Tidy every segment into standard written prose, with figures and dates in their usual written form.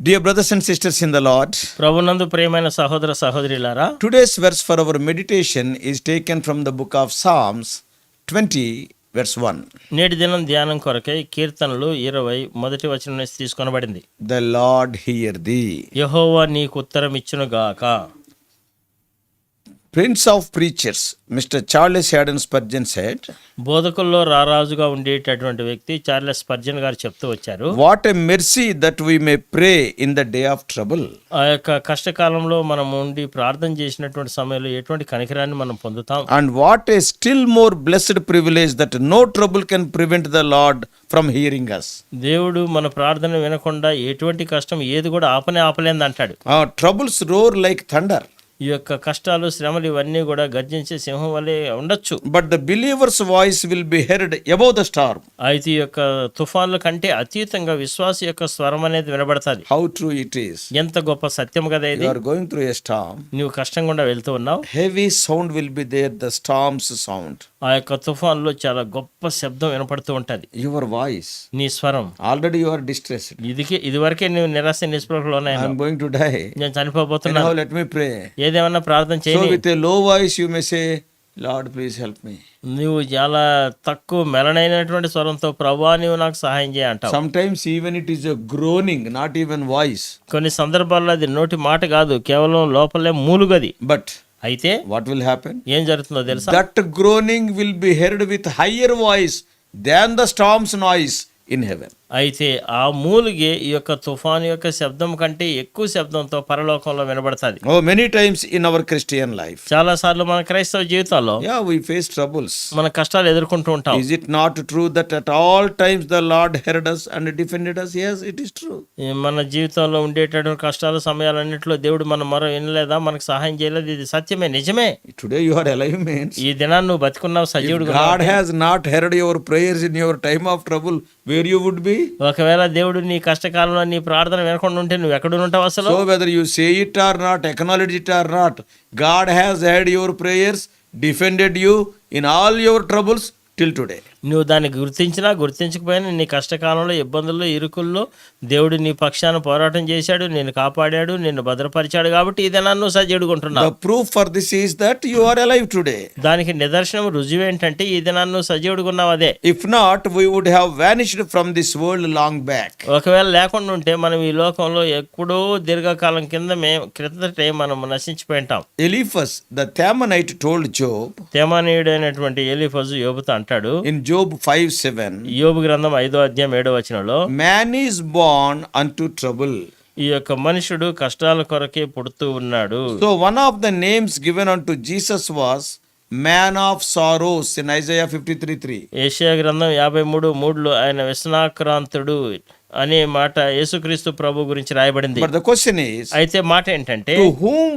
Dear brothers and sisters in the Lord, ప్రభునందు ప్రియమైన సహోదర సహోదరులారా, today's verse for our meditation is taken from the book of Psalms 20 verse 1. నేటి దినం ధ్యానం కొరకై కీర్తనలు 20 మొదటి వచనం నుంచి తీసుకొనబడింది. The Lord hear thee. యెహోవా నీకు ఉత్తరం ఇచ్చును గాక. Prince of preachers, Mr. Charles Haddon Spurgeon said, బోధకుల్లో రారాజుగా ఉండేటటువంటి వ్యక్తి చార్లెస్ స్పర్జన్ గారు చెప్తూ వచ్చారు, what a mercy that we may pray in the day of trouble. ఆ యొక్క కష్టకాలంలో మనం ఉండి ప్రార్థన చేసినటువంటి సమయంలో ఎటువంటి కనికరాన్ని మనం పొందుతాం. And what a still more blessed privilege that no trouble can prevent the Lord from hearing us. దేవుడు మన ప్రార్థన వినకుండా ఎటువంటి కష్టం ఏది కూడా ఆపలేంది అంటాడు. Our troubles roar like thunder. ఈ యొక్క కష్టాలు శ్రమలు ఇవన్నీ కూడా గర్జించే సింహం వలె ఉండొచ్చు. But the believer's voice will be heard above the storm. అయితే ఈ యొక్క తుఫాన్ల కంటే అతీతంగా విశ్వాస యొక్క స్వరం అనేది వినబడతాది. How true it is. ఎంత గొప్ప సత్యం కదా ఇది. You are going through a storm. నువ్వు కష్టం గుండా వెళ్తూ ఉన్నావు. Heavy sound will be there, the storm's sound. ఆ యొక్క తుఫాన్లో చాలా గొప్ప శబ్దం వినపడుతూ ఉంటది. Your voice. నీ స్వరం. Already you are distressed. ఇదివరకే నువ్వు నిరాశ నిస్పృహలోనే I am going to die. నేను చనిపోబోతున్నా. Now let me pray. ఏదేమన్నా ప్రార్థన So చేయని. with a low voice you may say, Lord, please help me. నువ్వు చాలా తక్కువ మెలనైనటువంటి స్వరంతో ప్రభువా నీవు నాకు సహాయం చేయ అంటావు. Sometimes even it is a groaning, not even voice. కొన్ని సందర్భాల్లో అది నోటి మాట కాదు, కేవలం లోపలే మూలుగది. But అయితే what will happen? ఏం జరుగుతుందో తెలుసా? That groaning will be heard with higher voice than the storm's noise in heaven. అయితే ఆ మూలిగే ఈ యొక్క తుఫాను యొక్క శబ్దం కంటే ఎక్కువ శబ్దంతో పరలోకంలో వినబడతాది. Oh, many times in our Christian life. చాలా సార్లు మన క్రైస్తవ జీవితాల్లో Yeah, we face troubles. మన కష్టాలు ఎదుర్కొంటూ ఉంటాం. Is it not true that at all times the Lord heard us and defended us? Yes, it is true. మన జీవితంలో ఉండేటటువంటి కష్టాల సమయాలన్నింటిలో దేవుడు మన మొర వినలేదా, మనకు సహాయం చేయలేదు, ఇది సత్యమే, నిజమే. Today you are alive means ఈ దినాన్ని నువ్వు బతికున్నావు, సజీవుడు. God has not heard your prayers in your time of trouble, where you would be? ఒకవేళ దేవుడు నీ కష్టకాలంలో నీ ప్రార్థన వినకుండా ఉంటే నువ్వు ఎక్కడ ఉంటావు అసలు? So whether you say it or not, acknowledge it or not, God has heard your prayers, defended you in all your troubles till today. నువ్వు దాన్ని గుర్తించినా గుర్తించకపోయినా నీ కష్టకాలంలో ఇబ్బందుల్లో ఇరుకుల్లో దేవుడు నీ పక్షాన పోరాటం చేశాడు, నిన్ను కాపాడాడు, నిన్ను భద్రపరిచాడు. కాబట్టి ఇదే నన్ను సజీవుడుకుంటున్నావు. The proof for this is that you are alive today. దానికి నిదర్శనం రుజువు ఏంటంటే ఇది నన్ను సజీవుడుకున్నావు. అదే. If not, we would have vanished from this world long back. ఒకవేళ లేకుండా ఉంటే మనం ఈ లోకంలో ఎప్పుడో దీర్ఘకాలం క్రితటే మనం నశించిపోయింటాం. Eliphaz the Temanite told Job, తేమానీయుడైనటువంటి ఎలీఫజు యోబుతో అంటాడు in Job 5:7, యోబు గ్రంథం 5వ అధ్యాయం 7వ వచనంలో, man is born unto trouble. ఈ యొక్క మనుషుడు కష్టాల కొరకే పుడుతూ ఉన్నాడు. So one of the names given unto Jesus was man of sorrows in Isaiah 53:3. యెషయా గ్రంథం 53:3లో ఆయన వ్యసనాక్రాంతుడు అనే మాట యేసుక్రీస్తు ప్రభు గురించి రాయబడింది. But the question is, అయితే మాట ఏంటంటే, to whom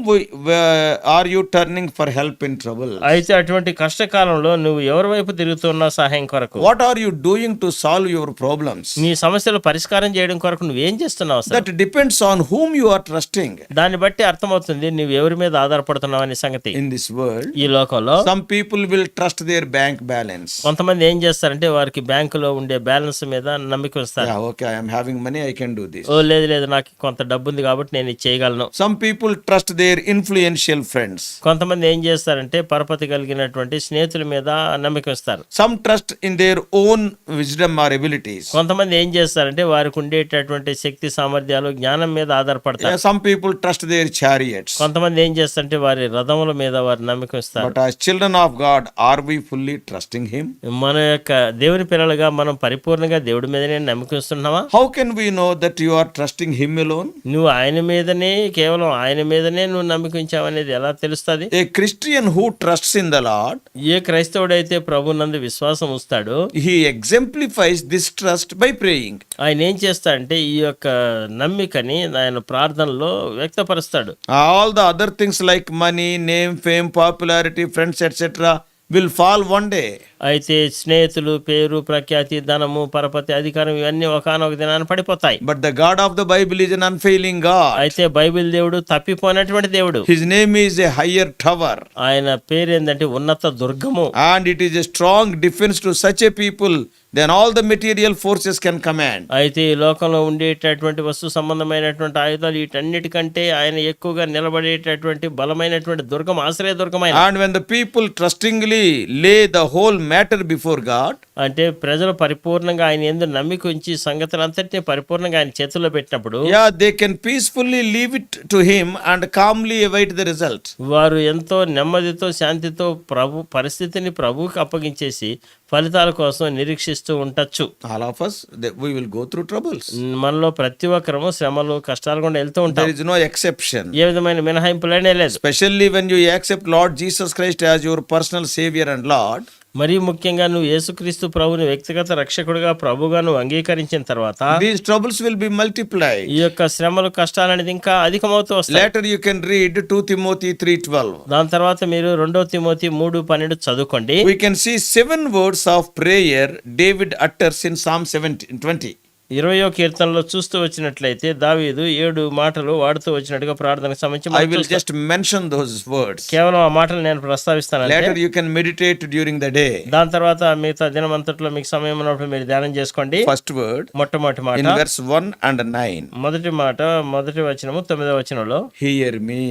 are you turning for help in trouble? అయితే అటువంటి కష్టకాలంలో నువ్వు ఎవరి వైపు తిరుగుతున్నావు సహాయం కొరకు? What are you doing to solve your problems? నీ సమస్యలు పరిష్కారం చేయడం కొరకు నువ్వేం చేస్తున్నావు అసలు? That depends on whom you are trusting. దాన్ని బట్టి అర్థమవుతుంది నువ్వు ఎవరి మీద ఆధారపడుతున్నావు అనే సంగతి. In this world, ఈ లోకంలో some people will trust their bank balance. కొంతమంది ఏం చేస్తారంటే వారికి బ్యాంకులో ఉండే బ్యాలెన్స్ మీద నమ్మిక ఉంచుతారు. Yeah, okay, I am having money, I can do this. ఓ లేదు నాకు కొంత డబ్బు ఉంది కాబట్టి నేను ఇది చేయగలను. Some people trust their influential friends. కొంతమంది ఏం చేస్తారంటే పరపతి కలిగినటువంటి స్నేహితుల మీద నమ్మిక ఉంచుతారు. Some trust in their own wisdom or abilities. కొంతమంది ఏం చేస్తారంటే వారికి ఉండేటటువంటి శక్తి సామర్థ్యాలు జ్ఞానం మీద ఆధారపడతారు. Yeah, some people trust their chariots. కొంతమంది ఏం చేస్తారంటే వారి రథముల మీద వారి నమ్మిక ఉంచుతారు. But as children of God, are we fully trusting Him? మన యొక్క దేవుని పిల్లలుగా మనం పరిపూర్ణంగా దేవుడి మీదనే నమ్మిక ఉంచుతున్నామా? How can we know that you are trusting Him alone? నువ్వు ఆయన మీదనే కేవలం ఆయన మీదనే నువ్వు నమ్మిక ఉంచావనేది ఎలా తెలుస్తుంది? A Christian who trusts in the Lord, ఏ క్రైస్తవుడైతే ప్రభునందు విశ్వాసం ఉంచుతాడో he exemplifies this trust by praying. ఆయన ఏం చేస్తాడంటే ఈ యొక్క నమ్మికని ఆయన ప్రార్థనలో వ్యక్తపరుస్తాడు. All the other things like money, name, fame, popularity, friends, etc. will fall one day. అయితే స్నేహితులు, పేరు, ప్రఖ్యాతి, ధనము, పరపతి, అధికారం ఇవన్నీ ఒకానొక దినాన్ని పడిపోతాయి. But the God of the Bible is an unfailing God. అయితే బైబిల్ దేవుడు తప్పిపోయినటువంటి దేవుడు. His name is a higher tower. ఆయన పేరు ఏంటంటే ఉన్నత దుర్గము. And it is a strong defense to such a people then all the material forces can command. అయితే ఈ లోకంలో ఉండేటటువంటి వస్తు సంబంధమైనటువంటి ఆయుధాలు వీటన్నిటికంటే ఆయన ఎక్కువగా నిలబడేటటువంటి బలమైనటువంటి దుర్గం, ఆశ్రయ దుర్గమైన. And when the people trustingly lay the whole matter before God, అంటే ప్రజలు పరిపూర్ణంగా ఆయన యందు నమ్మిక ఉంచి సంగతులంతటినీ పరిపూర్ణంగా ఆయన చేతుల్లో పెట్టినప్పుడు yeah, they can peacefully leave it to him and calmly await the result. వారు ఎంతో నెమ్మదితో శాంతితో పరిస్థితిని ప్రభువుకి అప్పగించేసి ఫలితాల కోసం నిరీక్షిస్తూ ఉండొచ్చు. All of us, we will go through troubles. మనలో ప్రతి ఒక్కరము శ్రమలు కష్టాలు కూడా వెళ్తూ ఉంటాం. There is no exception. ఏ విధమైన మినహాయింపులనే లేదు. Especially when you accept Lord Jesus Christ as your personal Savior and Lord. మరీ ముఖ్యంగా నువ్వు యేసుక్రీస్తు ప్రభుని వ్యక్తిగత రక్షకుడిగా ప్రభుగా నువ్వు అంగీకరించిన తర్వాత These troubles will be multiplied. ఈ యొక్క శ్రమలు కష్టాలు అనేది ఇంకా అధికమవుతూ వస్తాయి. Later you can read 2 Timothy 3:12. దాని తర్వాత మీరు 2 తిమోతి 3:12 చదువుకోండి. We can see 7 words of prayer David utters in Psalm 20. 20వ కీర్తనలో చూస్తూ వచ్చినట్లయితే దావీదు 7 మాటలు వాడుతూ వచ్చినట్టుగా ప్రార్థనకు సంబంధించి I will just mention those words. కేవలం ఆ మాటలు నేను ప్రస్తావిస్తాను. Later you can meditate during the day. దాని తర్వాత మిగతా దినమంతట్లో మీకు సమయం ఉన్నప్పుడు మీరు ధ్యానం చేసుకోండి. First word మొట్టమొదటి మాట in verse 1 and 9. మొదటి మాట మొదటి వచనము 9వ వచనంలో Hear me.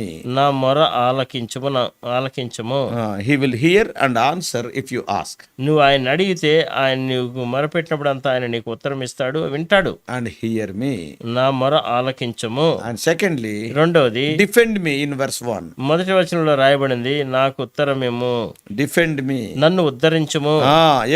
నా మొర ఆలకించుము, ఆలకించుము. He will hear and answer if you ask. నువ్వు ఆయన అడిగితే ఆయన నీకు మొరపెట్టినప్పుడు అంతా ఆయన నీకు ఉత్తరం ఇస్తాడు, వింటాడు. And hear me. నా మొర ఆలకించము. And secondly, రెండవది defend me in verse 1. మొదటి వచనంలో రాయబడింది నాకు ఉత్తరమేమో, Defend me. నన్ను ఉద్ధరించుము.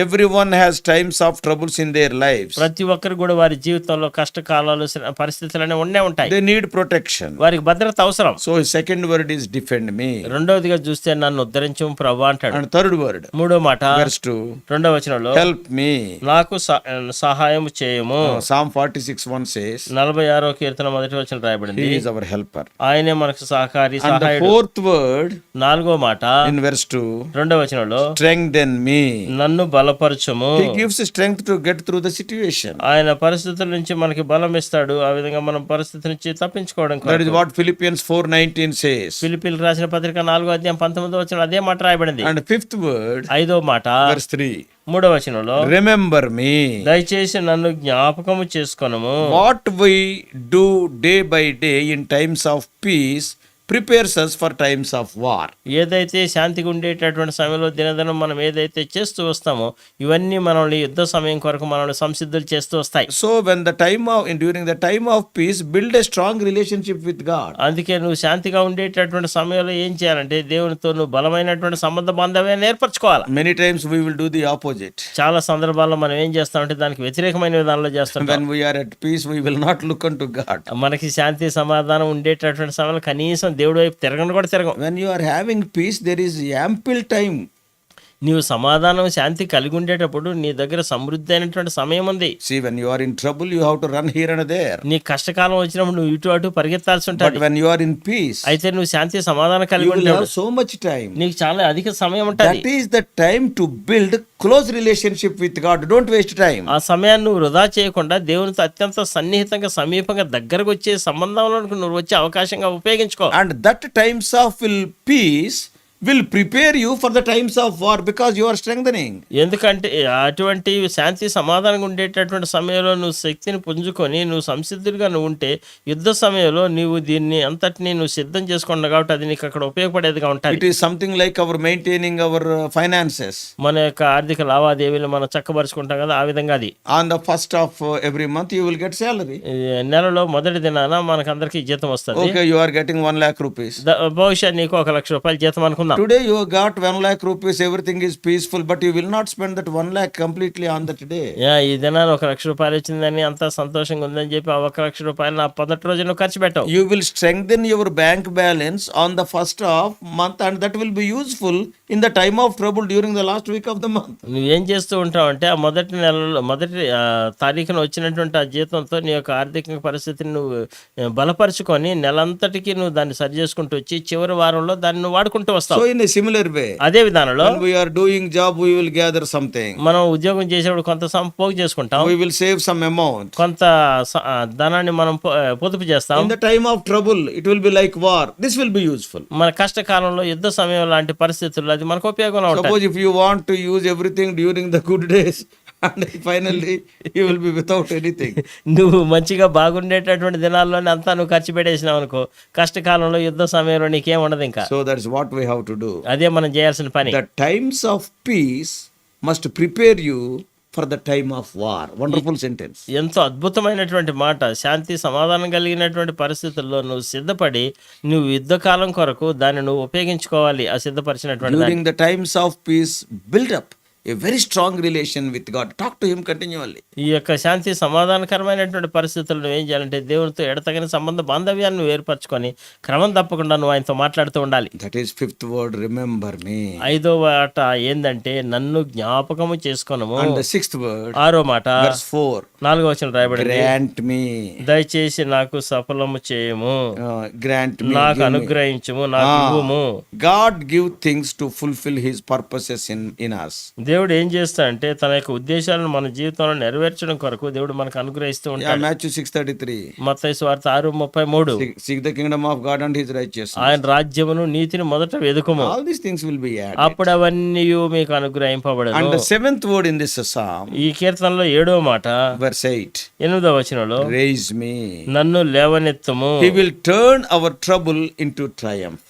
Everyone has times of troubles in their lives. ప్రతి ఒక్కరు కూడా వారి జీవితంలో కష్టకాలాలు పరిస్థితులనే ఉండే ఉంటాయి. They need protection. వారికి భద్రత అవసరం. So his second word is defend me. రెండవదిగా చూస్తే నన్ను ఉద్ధరించు ప్రభు అంటాడు. And third word, మూడో మాట verse 2. రెండవ వచనంలో Help me. నాకు సహాయం చేయము. Psalm 46:1 says, 46వ కీర్తన మొదటి వచనం రాయబడింది. He is our helper. ఆయనే మనకు సహకారి, And the సహాయుడు. fourth word నాలుగో మాట in verse 2, రెండవ వచనంలో strengthen me. నన్ను బలపరచుము. He gives strength to get through the situation. ఆయన పరిస్థితుల నుంచి మనకి బలం ఇస్తాడు, ఆ విధంగా మనం పరిస్థితి నుంచి తప్పించుకోవడం. That is what Philippians 4:19 says. ఫిలిప్పీయులకు రాసిన పత్రిక 4:19 వచనం అదే మాట రాయబడింది. And fifth word, ఐదో మాట verse 3, మూడవ వచనంలో remember me. దయచేసి నన్ను జ్ఞాపకము చేసుకొనుము. What we do day by day in times of peace prepares us for times of war. ఏదైతే శాంతిగా ఉండేటటువంటి సమయంలో దినదినం మనం ఏదైతే చేస్తూ వస్తామో ఇవన్నీ మనల్ని యుద్ధ సమయం కొరకు మనల్ని సంసిద్ధులు చేస్తూ వస్తాయి. So when during the time of peace, build a strong relationship with God. అందుకే నువ్వు శాంతిగా ఉండేటటువంటి సమయంలో ఏం చేయాలంటే దేవునితో నువ్వు బలమైనటువంటి సంబంధ బాంధవ్యాన్ని ఏర్పరచుకోవాలి. Many times we will do the opposite. చాలా సందర్భాల్లో మనం ఏం చేస్తామంటే దానికి వ్యతిరేకమైన విధానంలో చేస్తాం. When we are at peace, we will not look unto God. మనకి శాంతి సమాధానం ఉండేటటువంటి సమయంలో కనీసం దేవుడి వైపు తిరగను కూడా తిరగం. When you are having peace, there is ample time. నీవు సమాధానం శాంతి కలిగి ఉండేటప్పుడు నీ దగ్గర సమృద్ధి అయినటువంటి సమయం ఉంది. See, when you are in trouble, you have to run here and there. నీ కష్టకాలం వచ్చినప్పుడు నువ్వు ఇటు అటు పరిగెత్తాల్సి But ఉంటుంది. when you are in peace, అయితే నువ్వు శాంతి సమాధానం you కలిగి will ఉంటావు, have so much time. నీకు చాలా అధిక సమయం ఉంటుంది. That is the time to build close relationship with God. Don't waste time. ఆ సమయాన్ని నువ్వు వృధా చేయకుండా దేవునితో అత్యంత సన్నిహితంగా సమీపంగా దగ్గరకు వచ్చే సంబంధంలోకి నువ్వు వచ్చే అవకాశంగా ఉపయోగించుకో. And that times of peace will prepare you for the times of war because you are strengthening. ఎందుకంటే అటువంటి శాంతి సమాధానంగా ఉండేటటువంటి సమయంలో నువ్వు శక్తిని పుంజుకొని నువ్వు సంసిద్ధుడిగా నువ్వు ఉంటే యుద్ధ సమయంలో నీవు దీన్ని అంతటిని నువ్వు సిద్ధం చేసుకున్నావు కాబట్టి అది నీకు అక్కడ ఉపయోగపడేదిగా ఉంటుంది. It is something like our maintaining our finances. మన యొక్క ఆర్థిక లావాదేవీలు మనం చక్కబరుచుకుంటాం కదా, ఆ విధంగా అది. On the first of every month you will get salary. నెలలో మొదటి దినాన మనకందరికి జీతం వస్తుంది. Okay, you are getting 1 lakh rupees. బహుశా నీకు 1 లక్ష రూపాయలు జీతం అనుకుందాం. Today you got 1 lakh rupees, everything is peaceful, but you will not spend that 1 lakh completely on that day. ఈ దినాన్ని 1 లక్ష రూపాయలు వచ్చిందని అంతా సంతోషంగా ఉందని చెప్పి ఆ 1 లక్ష రూపాయలు నా 10 రోజు నువ్వు ఖర్చు పెట్టావు. You will strengthen your bank balance on the first of month and that will be useful in the time of trouble during the last week of the month. నువ్వేం చేస్తూ ఉంటావు అంటే ఆ మొదటి నెలలో మొదటి తారీఖున వచ్చినటువంటి ఆ జీతంతో నీ యొక్క ఆర్థిక పరిస్థితిని నువ్వు బలపరుచుకొని నెలంతటికి నువ్వు దాన్ని సరి చేసుకుంటూ వచ్చి చివరి వారంలో దాన్ని నువ్వు వాడుకుంటూ వస్తావు. So in a similar way, అదే విధానంలో when we are doing job, we will gather something. మనం ఉద్యోగం చేసేప్పుడు కొంత పోగు చేసుకుంటాం, We will save some amount. కొంత ధనాన్ని మనం పొదుపు చేస్తాం. In the time of trouble, it will be like war. This will be useful. మన కష్టకాలంలో యుద్ధ సమయం లాంటి పరిస్థితుల్లో అది మనకు ఉపయోగంలో ఉంటుంది. Suppose if you want to use everything during the good days and finally he will be without anything. నువ్వు మంచిగా బాగుండేటటువంటి దినాల్లోనే అంతా నువ్వు ఖర్చు పెట్టేసినావు అనుకో, కష్టకాలంలో యుద్ధ సమయంలో నీకేం ఉండదు ఇంకా. So that's what we have to do. అదే మనం చేయాల్సిన పని. The times of peace must prepare you for the time of war. Wonderful sentence. ఎంతో అద్భుతమైనటువంటి మాట. శాంతి సమాధానం కలిగినటువంటి పరిస్థితుల్లో నువ్వు సిద్ధపడి నువ్వు యుద్ధకాలం కొరకు దాన్ని నువ్వు ఉపయోగించుకోవాలి. ఆ సిద్ధపరిచినటువంటి దాన్ని. During the times of peace, build up a very strong relation with God. Talk to him continually. ఈ యొక్క శాంతి సమాధానకరమైనటువంటి పరిస్థితుల్లో నువ్వు ఏం చేయాలంటే దేవునితో ఎడతగిన సంబంధ బాంధవ్యాన్ని నువ్వు ఏర్పరచుకొని క్రమం తప్పకుండా నువ్వు ఆయనతో మాట్లాడుతూ ఉండాలి. That is fifth word, remember me. ఐదో మాట ఏందంటే నన్ను జ్ఞాపకము చేసుకొనుము. And the sixth word, ఆరో మాట verse 4, 4వ వచనం రాయబడింది. grant me. దయచేసి నాకు సఫలము చేయము, Grant me. నాకు give me. అనుగ్రహించుము, నాకు ఇవ్వుము. God give things to fulfill his purposes in us. దేవుడు ఏం చేస్తా అంటే తన యొక్క ఉద్దేశాలను మన జీవితంలో నెరవేర్చడం కొరకు దేవుడు మనకు అనుగ్రహిస్తూ Yeah, ఉంటాడు. Matthew 6:33. మత్తయి సువార్త 6:33. Seek the kingdom of God and his righteousness. ఆయన రాజ్యమును నీతిని మొదట వెదుకుము, All these things will be added. అప్పుడు అవన్నీ మీకు అనుగ్రహింపబడను. And the seventh word in this psalm, ఈ కీర్తనలో 7వ మాట verse 8, 8వ వచనంలో raise me. నన్ను లేవనెత్తము. He will turn our trouble into triumph.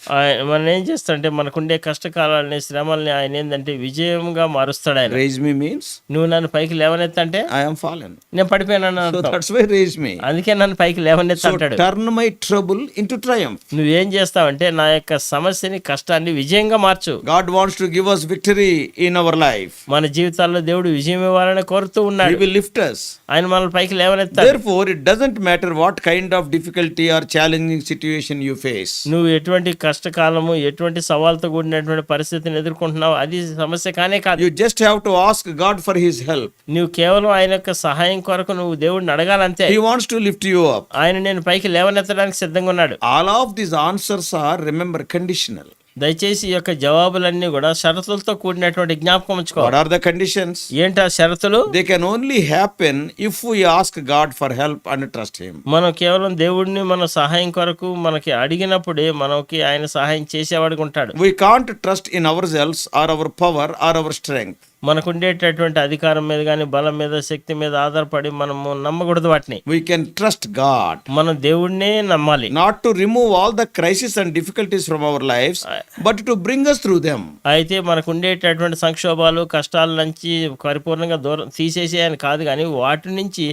మనం ఏం చేస్తాడంటే మనకుండే కష్టకాలాలని శ్రమల్ని ఆయన ఏంటంటే విజయంగా మారుస్తాడు ఆయన. Raise me means నువ్వు నన్ను పైకి లేవనెత్తంటే I am fallen. నేను పడిపోయానని So అర్థం. that's why raise me. అందుకే నన్ను పైకి లేవనెత్త So అంటాడు. turn my trouble into triumph. నువ్వేం చేస్తావంటే నా యొక్క సమస్యని కష్టాన్ని విజయంగా మార్చు. God wants to give us victory in our life. మన జీవితాల్లో దేవుడు విజయం ఇవ్వాలని కోరుతూ He ఉన్నాడు. will lift us. ఆయన మనల్ని పైకి లేవనెత్తాడు. Therefore, it doesn't matter what kind of difficulty or challenging situation you face. నువ్వు ఎటువంటి కష్టకాలము ఎటువంటి సవాల్తో కూడినటువంటి పరిస్థితిని ఎదుర్కొంటున్నావు అది సమస్య కానే కాదు. You just have to ask God for his help. నువ్వు కేవలం ఆయన యొక్క సహాయం కొరకు నువ్వు దేవుడిని అడగాలంతే. He wants to lift you up. ఆయన నేను పైకి లేవనెత్తడానికి సిద్ధంగా ఉన్నాడు. All of these answers are, remember, conditional. దయచేసి ఈ యొక్క జవాబులన్నీ కూడా షరతులతో కూడినటువంటి జ్ఞాపకం ఉంచుకో. What are the conditions? ఏంటి ఆ షరతులు? They can only happen if we ask God for help and trust him. మనం కేవలం దేవుడిని మన సహాయం కొరకు మనకి అడిగినప్పుడే మనకి ఆయన సహాయం చేసేవాడిగా ఉంటాడు. We can't trust in ourselves or our power or our strength. మనకుండేటటువంటి అధికారం మీద కానీ బలం మీద శక్తి మీద ఆధారపడి మనము నమ్మకూడదు వాటిని. We can trust God. మనం దేవుడినే నమ్మాలి. Not to remove all the crises and difficulties from our lives, but to bring us through them. అయితే మనకు ఉండేటటువంటి సంక్షోభాలు కష్టాల నుంచి పరిపూర్ణంగా దూరం తీసేసేయని కాదు, కానీ వాటి నుంచి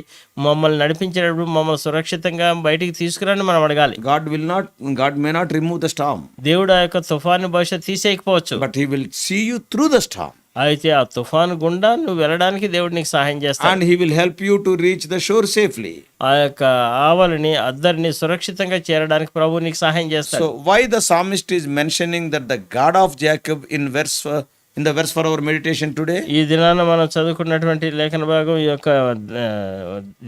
మమ్మల్ని నడిపించేటప్పుడు మమ్మల్ని సురక్షితంగా బయటికి తీసుకురాని మనం అడగాలి. God may not remove the storm, దేవుడు ఆ యొక్క తుఫాను భవిష్యత్ తీసేయకపోవచ్చు, but he will see you through the storm. అయితే ఆ తుఫాను గుండా నువ్వు వెళ్ళడానికి దేవుడు నీకు సహాయం చేస్తాడు. And he will help you to reach the shore safely. ఆ యొక్క ఆవలని అద్దరిని సురక్షితంగా చేరడానికి ప్రభు నీకు సహాయం చేస్తాడు. So why the psalmist is mentioning that the God of Jacob in the verse for our meditation today? ఈ దినాన మనం చదువుకున్నటువంటి లేఖన భాగం ఈ యొక్క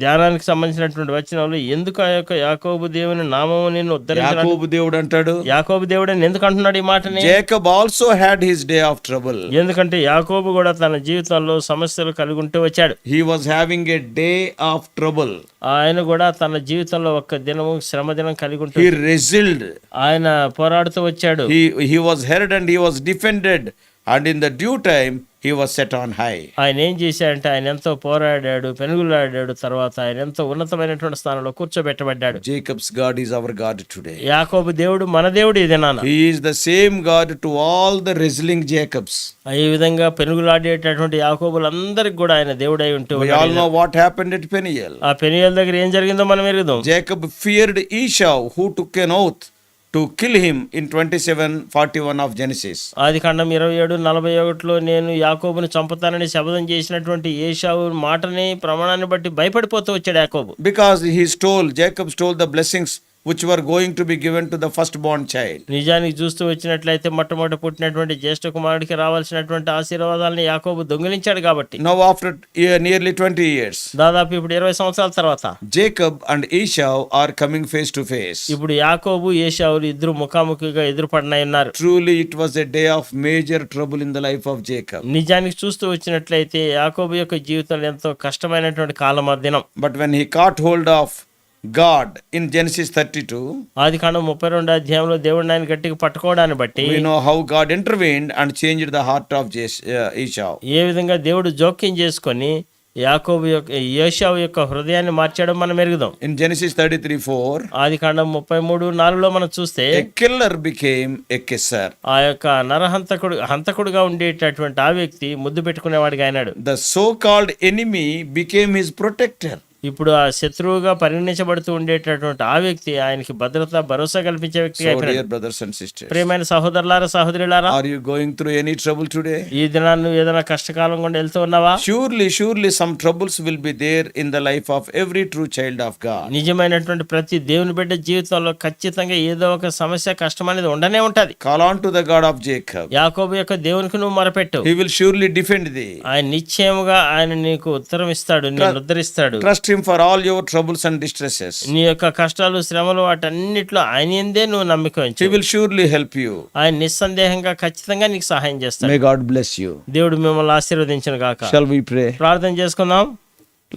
ధ్యానానికి సంబంధించినటువంటి వచనంలో ఎందుకు ఆ యొక్క యాకోబు దేవుని నామము నిన్ను ఉద్ధరించాడు, యాకోబు దేవుడు అంటాడు, యాకోబు దేవుడు అని ఎందుకు అంటున్నాడు ఈ మాటని? Jacob also had his day of trouble. ఎందుకంటే యాకోబు కూడా తన జీవితంలో సమస్యలు కలిగి ఉంటూ వచ్చాడు. He was having a day of trouble. ఆయన కూడా తన జీవితంలో ఒక్క దినము శ్రమ దినం కలిగి ఉంటూ He wrestled. ఆయన పోరాడుతూ వచ్చాడు. He was heard and he was defended, and in the due time he was set on high. ఆయన ఏం చేశాడంటే ఆయన ఎంతో పోరాడాడు, పెనుగులాడాడు, తర్వాత ఆయన ఎంతో ఉన్నతమైనటువంటి స్థానంలో కూర్చోబెట్టబడ్డాడు. Jacob's God is our God today. యాకోబు దేవుడు మన దేవుడు ఈ దినాన. He is the same God to all the wrestling Jacobs. ఈ విధంగా పెనుగులాడేటటువంటి యాకోబులందరికి కూడా ఆయన దేవుడై ఉంటూ We all know what happened at Peniel. ఆ పెనియల్ దగ్గర ఏం జరిగిందో మనం ఎరుగుదాం. Jacob feared Esau, who took an oath to kill him in 27:41 of Genesis. ఆదికాండం 27:41లో నేను యాకోబుని చంపుతానని శపథం చేసినటువంటి ఏశావు మాటని ప్రమాణాన్ని బట్టి భయపడిపోతూ వచ్చాడు యాకోబు. Because Jacob stole the blessings which were going to be given to the firstborn child. నిజానికి చూస్తూ వచ్చినట్లయితే మొట్టమొదటి పుట్టినటువంటి జ్యేష్ఠ కుమారుడికి రావాల్సినటువంటి ఆశీర్వాదాలను యాకోబు దొంగిలించాడు కాబట్టి. Now after nearly 20 years, దాదాపు ఇప్పుడు 20 సంవత్సరాల తర్వాత Jacob and Esau are coming face to face. ఇప్పుడు యాకోబు ఏశావులు ఇద్దరు ముఖాముఖిగా ఎదురుపడినై ఉన్నారు. Truly it was a day of major trouble in the life of Jacob. నిజానికి చూస్తూ వచ్చినట్లయితే యాకోబు యొక్క జీవితంలో ఎంతో కష్టమైనటువంటి కాలం ఆ దినం. But when he caught hold of God in Genesis 32, ఆదికాండం 32 అధ్యాయంలో దేవుడు ఆయన గట్టిగా పట్టుకోవడాన్ని బట్టి we know how God intervened and changed the heart of Esau. ఏ విధంగా దేవుడు జోక్యం చేసుకొని యాకోబు యొక్క యోషావు యొక్క హృదయాన్ని మార్చాడు మనం ఎరుగుదాం. In Genesis 33:4, ఆదికాండం 33:4లో మనం చూస్తే a killer became a kisser. ఆ యొక్క హంతకుడుగా ఉండేటటువంటి ఆ వ్యక్తి ముద్దు పెట్టుకునేవాడిగా అయినాడు. The so-called enemy became his protector. ఇప్పుడు ఆ శత్రువుగా పరిగణించబడుతూ ఉండేటటువంటి ఆ వ్యక్తి ఆయనకి భద్రత భరోసా కల్పించే వ్యక్తిగా So, అయిపోయాడు. dear brothers and sisters, ప్రియమైన సహోదరులారా సహోదరులారా, are you going through any trouble today? ఈ దినాన్ని నువ్వు ఏదైనా కష్టకాలం గుండా వెళ్తూ ఉన్నావా? Surely some troubles will be there in the life of every true child of God. నిజమైనటువంటి ప్రతి దేవుని బిడ్డ జీవితంలో ఖచ్చితంగా ఏదో ఒక సమస్య కష్టం అనేది ఉండనే ఉంటది. Call on to the God of Jacob. యాకోబు యొక్క దేవునికి నువ్వు మొరపెట్టు. He will surely defend thee. ఆయన నిశ్చయముగా ఆయన నీకు ఉత్తరం ఇస్తాడు, నేను ఉద్ధరిస్తాడు. Trust him for all your troubles and distresses. నీ యొక్క కష్టాలు శ్రమలు వాటన్నిటిలో ఆయన యందే నువ్వు నమ్మిక ఉంచు. He will surely help you. ఆయన నిస్సందేహంగా ఖచ్చితంగా నీకు సహాయం చేస్తాడు. May God bless you. దేవుడు మిమ్మల్ని ఆశీర్వదించును గాక. Shall we pray? ప్రార్థన చేసుకుందాం.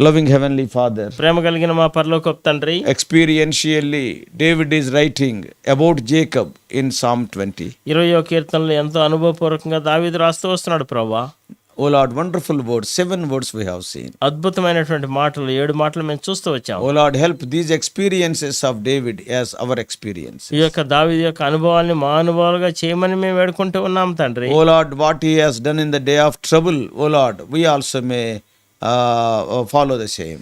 Loving Heavenly Father, ప్రేమ కలిగిన మా పరలోకపు తండ్రి, experientially David is writing about Jacob in Psalm 20. 20వ కీర్తనలో ఎంతో అనుభవపూర్వకంగా దావీదు రాస్తూ వస్తున్నాడు. ప్రభువా, Oh Lord, wonderful words, 7 words we have seen. అద్భుతమైనటువంటి మాటలు 7 మాటలు మేము చూస్తూ వచ్చాం. Oh Lord, help these experiences of David as our experience. ఈ యొక్క దావీదు యొక్క అనుభవాల్ని మా అనుభవాలుగా చేయమని మేము వేడుకుంటూ ఉన్నాం తండ్రి. Oh Lord, what he has done in the day of trouble, oh Lord, we also may follow the same.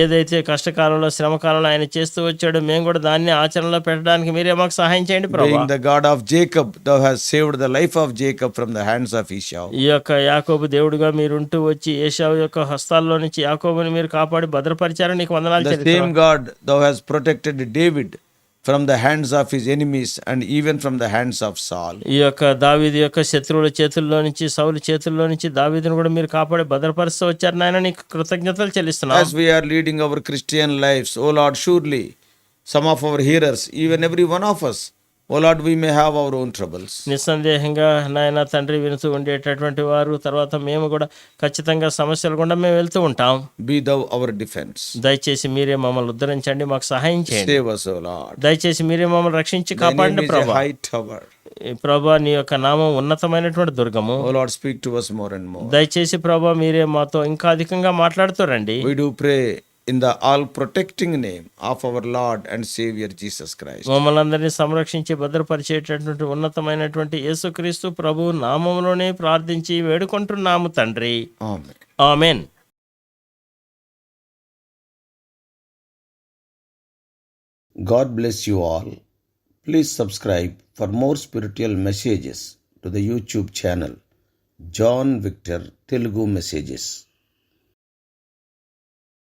ఏదైతే కష్టకాలంలో శ్రమకాలంలో ఆయన చేస్తూ వచ్చాడో మేము కూడా దాన్ని ఆచరణలో పెట్టడానికి మీరే మాకు సహాయం చేయండి ప్రభువా. Being the God of Jacob, thou hast saved the life of Jacob from the hands of Esau. ఈ యొక్క యాకోబు దేవుడుగా మీరుంటూ వచ్చి ఏశావు యొక్క హస్తాల్లో నుంచి యాకోబుని మీరు కాపాడి భద్రపరిచారని నీకు వందనాలు The చెల్లిస్తున్నాం. same God, thou hast protected David from the hands of his enemies and even from the hands of Saul. ఈ యొక్క దావీదు యొక్క శత్రువుల చేతుల్లో నుంచి సౌలు చేతుల్లో నుంచి దావీదును కూడా మీరు కాపాడి భద్రపరుస్తూ వచ్చారు నాయన, నీకు కృతజ్ఞతలు చెల్లిస్తున్నాం. As we are leading our Christian lives, oh Lord, surely some of our hearers, even every one of us, oh Lord, we may have our own troubles. నిస్సందేహంగా నాయన తండ్రి వినుతూ ఉండేటటువంటి వారు తర్వాత మేము కూడా ఖచ్చితంగా సమస్యలు గుండా మేము వెళ్తూ ఉంటాం. Be thou our defense. దయచేసి మీరే మమ్మల్ని ఉద్ధరించండి, మాకు సహాయం చేయండి. Save us, O Lord. దయచేసి మీరే మమ్మల్ని రక్షించి Thy name కాపాడండి is a ప్రభా. high tower. ప్రభా నీ యొక్క నామం ఉన్నతమైనటువంటి దుర్గము. O Lord, speak to us more and more. దయచేసి ప్రభా మీరే మాతో ఇంకా అధికంగా మాట్లాడుతూ రండి. We do pray in the all protecting name of our Lord and Savior Jesus Christ. మమ్మల్ని అందరినీ సంరక్షించి భద్రపరిచేటటువంటి ఉన్నతమైనటువంటి యేసుక్రీస్తు ప్రభు నామములోనే ప్రార్థించి వేడుకుంటున్నాము తండ్రి. Amen. Amen. God bless you all. Please subscribe for more spiritual messages to the YouTube channel John Victor Telugu Messages.